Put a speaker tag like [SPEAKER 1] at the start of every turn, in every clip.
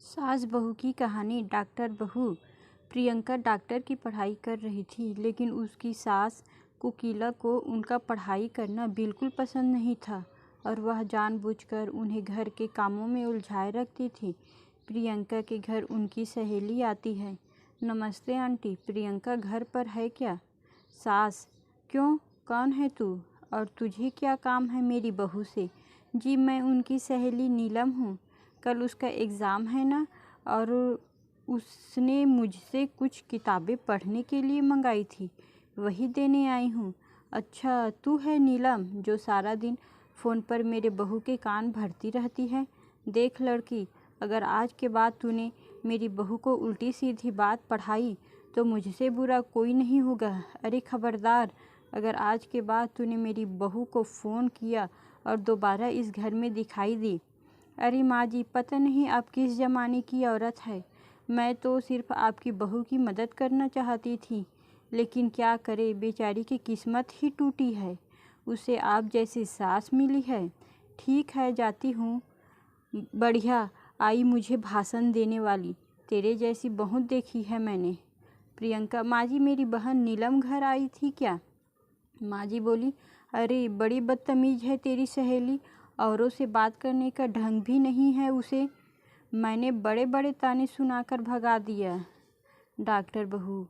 [SPEAKER 1] सास बहू की कहानी। डॉक्टर बहू। प्रियंका डॉक्टर की पढ़ाई कर रही थी, लेकिन उसकी सास कोकिला को उनका पढ़ाई करना बिल्कुल पसंद नहीं था और वह जानबूझकर उन्हें घर के कामों में उलझाए रखती थी। प्रियंका के घर उनकी सहेली आती है। नमस्ते आंटी, प्रियंका घर पर है क्या? सास: क्यों, कौन है तू और तुझे क्या काम है मेरी बहू से? जी, मैं उनकी सहेली नीलम हूँ। कल उसका एग्ज़ाम है ना, और उसने मुझसे कुछ किताबें पढ़ने के लिए मंगाई थी, वही देने आई हूँ। अच्छा, तू है नीलम जो सारा दिन फ़ोन पर मेरे बहू के कान भरती रहती है? देख लड़की, अगर आज के बाद तूने मेरी बहू को उल्टी सीधी बात पढ़ाई तो मुझसे बुरा कोई नहीं होगा। अरे खबरदार, अगर आज के बाद तूने मेरी बहू को फ़ोन किया और दोबारा इस घर में दिखाई दी। अरे माँ जी, पता नहीं आप किस ज़माने की औरत है। मैं तो सिर्फ आपकी बहू की मदद करना चाहती थी, लेकिन क्या करे, बेचारी की किस्मत ही टूटी है। उसे आप जैसी सास मिली है। ठीक है, जाती हूँ। बढ़िया आई मुझे भाषण देने वाली, तेरे जैसी बहुत देखी है मैंने। प्रियंका: माँ जी, मेरी बहन नीलम घर आई थी क्या? माँ जी बोली: अरे बड़ी बदतमीज है तेरी सहेली, औरों से बात करने का ढंग भी नहीं है उसे। मैंने बड़े बड़े ताने सुनाकर भगा दिया। डॉक्टर बहू: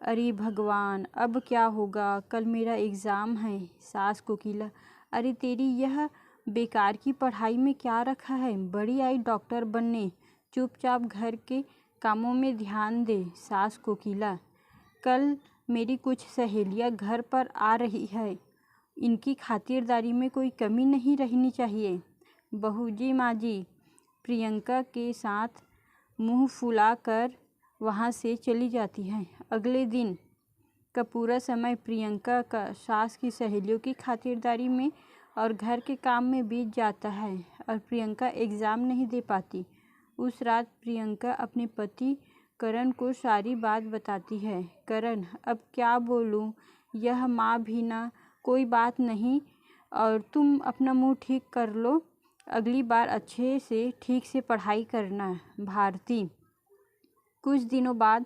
[SPEAKER 1] अरे भगवान, अब क्या होगा, कल मेरा एग्ज़ाम है। सास कोकिला: अरे तेरी यह बेकार की पढ़ाई में क्या रखा है, बड़ी आई डॉक्टर बनने, चुपचाप घर के कामों में ध्यान दे। सास कोकिला: कल मेरी कुछ सहेलियां घर पर आ रही है, इनकी खातिरदारी में कोई कमी नहीं रहनी चाहिए। बहू: जी माँ जी। प्रियंका के साथ मुंह फुलाकर वहाँ से चली जाती है। अगले दिन का पूरा समय प्रियंका का सास की सहेलियों की खातिरदारी में और घर के काम में बीत जाता है और प्रियंका एग्ज़ाम नहीं दे पाती। उस रात प्रियंका अपने पति करण को सारी बात बताती है। करण: अब क्या बोलूँ, यह माँ भी ना, कोई बात नहीं, और तुम अपना मुंह ठीक कर लो, अगली बार अच्छे से ठीक से पढ़ाई करना। भारती: कुछ दिनों बाद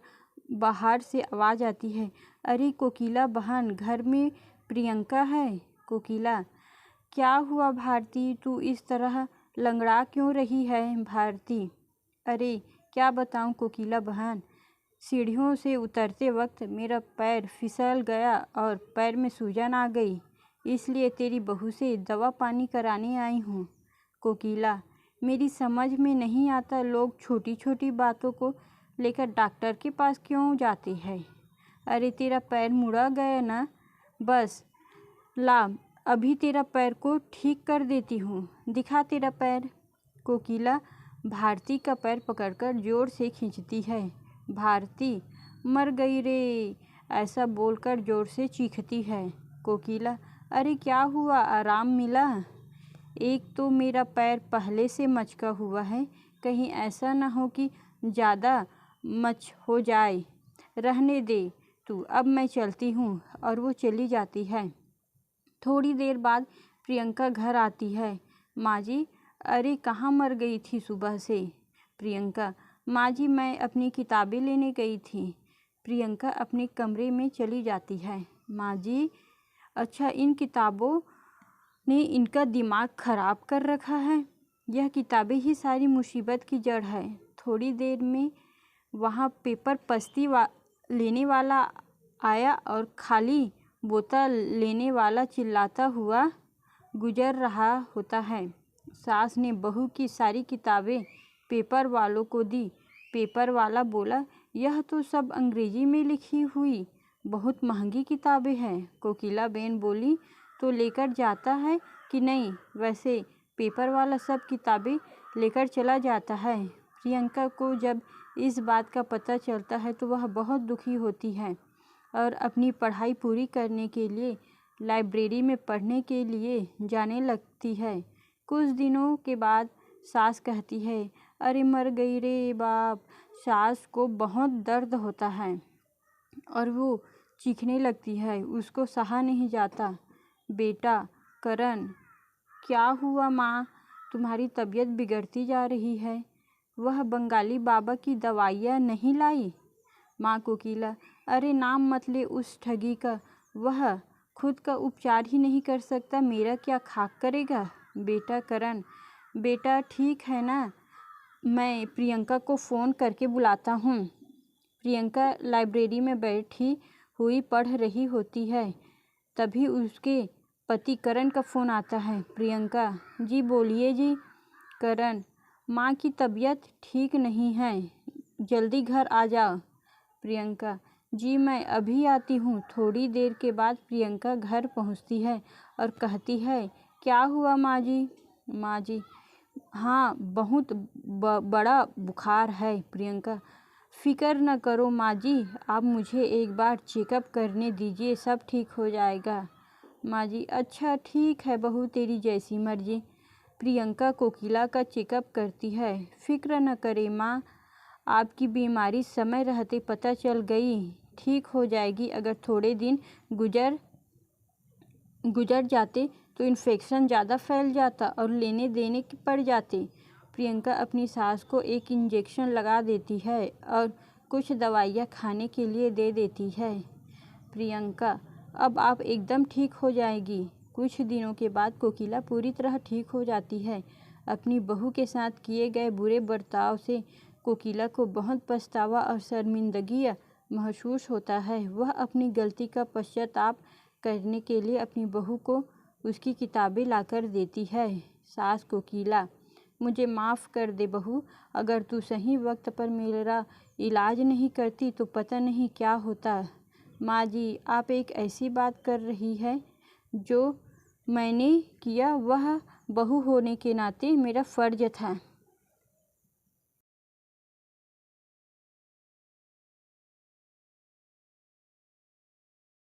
[SPEAKER 1] बाहर से आवाज़ आती है। अरे कोकिला बहन, घर में प्रियंका है। कोकिला: क्या हुआ भारती, तू इस तरह लंगड़ा क्यों रही है? भारती: अरे क्या बताऊं कोकिला बहन, सीढ़ियों से उतरते वक्त मेरा पैर फिसल गया और पैर में सूजन आ गई, इसलिए तेरी बहू से दवा पानी कराने आई हूँ। कोकिला: मेरी समझ में नहीं आता, लोग छोटी छोटी बातों को लेकर डॉक्टर के पास क्यों जाते हैं। अरे तेरा पैर मुड़ा गया ना, बस ला, अभी तेरा पैर को ठीक कर देती हूँ, दिखा तेरा पैर। कोकिला भारती का पैर पकड़कर जोर से खींचती है। भारती: मर गई रे, ऐसा बोलकर जोर से चीखती है। कोकिला: अरे क्या हुआ, आराम मिला? एक तो मेरा पैर पहले से मचका हुआ है, कहीं ऐसा ना हो कि ज़्यादा मच हो जाए। रहने दे तू, अब मैं चलती हूँ। और वो चली जाती है। थोड़ी देर बाद प्रियंका घर आती है। माँ जी, अरे कहाँ मर गई थी सुबह से? प्रियंका: माँ जी, मैं अपनी किताबें लेने गई थी। प्रियंका अपने कमरे में चली जाती है। माँ जी: अच्छा, इन किताबों ने इनका दिमाग खराब कर रखा है, यह किताबें ही सारी मुसीबत की जड़ है। थोड़ी देर में वहाँ पेपर पस्ती लेने वाला आया और खाली बोतल लेने वाला चिल्लाता हुआ गुजर रहा होता है। सास ने बहू की सारी किताबें पेपर वालों को दी। पेपर वाला बोला, यह तो सब अंग्रेजी में लिखी हुई बहुत महंगी किताबें हैं। कोकिला बेन बोली, तो लेकर जाता है कि नहीं? वैसे पेपर वाला सब किताबें लेकर चला जाता है। प्रियंका को जब इस बात का पता चलता है तो वह बहुत दुखी होती है और अपनी पढ़ाई पूरी करने के लिए लाइब्रेरी में पढ़ने के लिए जाने लगती है। कुछ दिनों के बाद सास कहती है, अरे मर गई रे बाप। सास को बहुत दर्द होता है और वो चीखने लगती है, उसको सहा नहीं जाता। बेटा करण: क्या हुआ माँ, तुम्हारी तबीयत बिगड़ती जा रही है। वह बंगाली बाबा की दवाइयाँ नहीं लाई? माँ कोकिला, अरे नाम मत ले उस ठगी का, वह खुद का उपचार ही नहीं कर सकता, मेरा क्या खाक करेगा। बेटा करण, बेटा ठीक है ना, मैं प्रियंका को फ़ोन करके बुलाता हूँ। प्रियंका लाइब्रेरी में बैठी हुई पढ़ रही होती है, तभी उसके पति करण का फ़ोन आता है। प्रियंका, जी बोलिए जी। करण, माँ की तबीयत ठीक नहीं है, जल्दी घर आ जाओ। प्रियंका, जी मैं अभी आती हूँ। थोड़ी देर के बाद प्रियंका घर पहुँचती है और कहती है, क्या हुआ माँ जी? माँ जी, हाँ बहुत बड़ा बुखार है। प्रियंका, फिक्र न करो माँ जी, आप मुझे एक बार चेकअप करने दीजिए, सब ठीक हो जाएगा। माँ जी, अच्छा ठीक है बहू, तेरी जैसी मर्जी। प्रियंका कोकिला का चेकअप करती है। फिक्र न करें माँ, आपकी बीमारी समय रहते पता चल गई, ठीक हो जाएगी। अगर थोड़े दिन गुजर जाते तो इन्फेक्शन ज़्यादा फैल जाता और लेने देने के पड़ जाते। प्रियंका अपनी सास को एक इंजेक्शन लगा देती है और कुछ दवाइयाँ खाने के लिए दे देती है। प्रियंका, अब आप एकदम ठीक हो जाएगी। कुछ दिनों के बाद कोकिला पूरी तरह ठीक हो जाती है। अपनी बहू के साथ किए गए बुरे बर्ताव से कोकिला को बहुत पछतावा और शर्मिंदगी महसूस होता है। वह अपनी गलती का पश्चाताप करने के लिए अपनी बहू को उसकी किताबें लाकर देती है। सास कोकिला, मुझे माफ़ कर दे बहू, अगर तू सही वक्त पर मेरा इलाज नहीं करती तो पता नहीं क्या होता। माँ जी, आप एक ऐसी बात कर रही है जो मैंने किया वह बहू होने के नाते मेरा फ़र्ज था।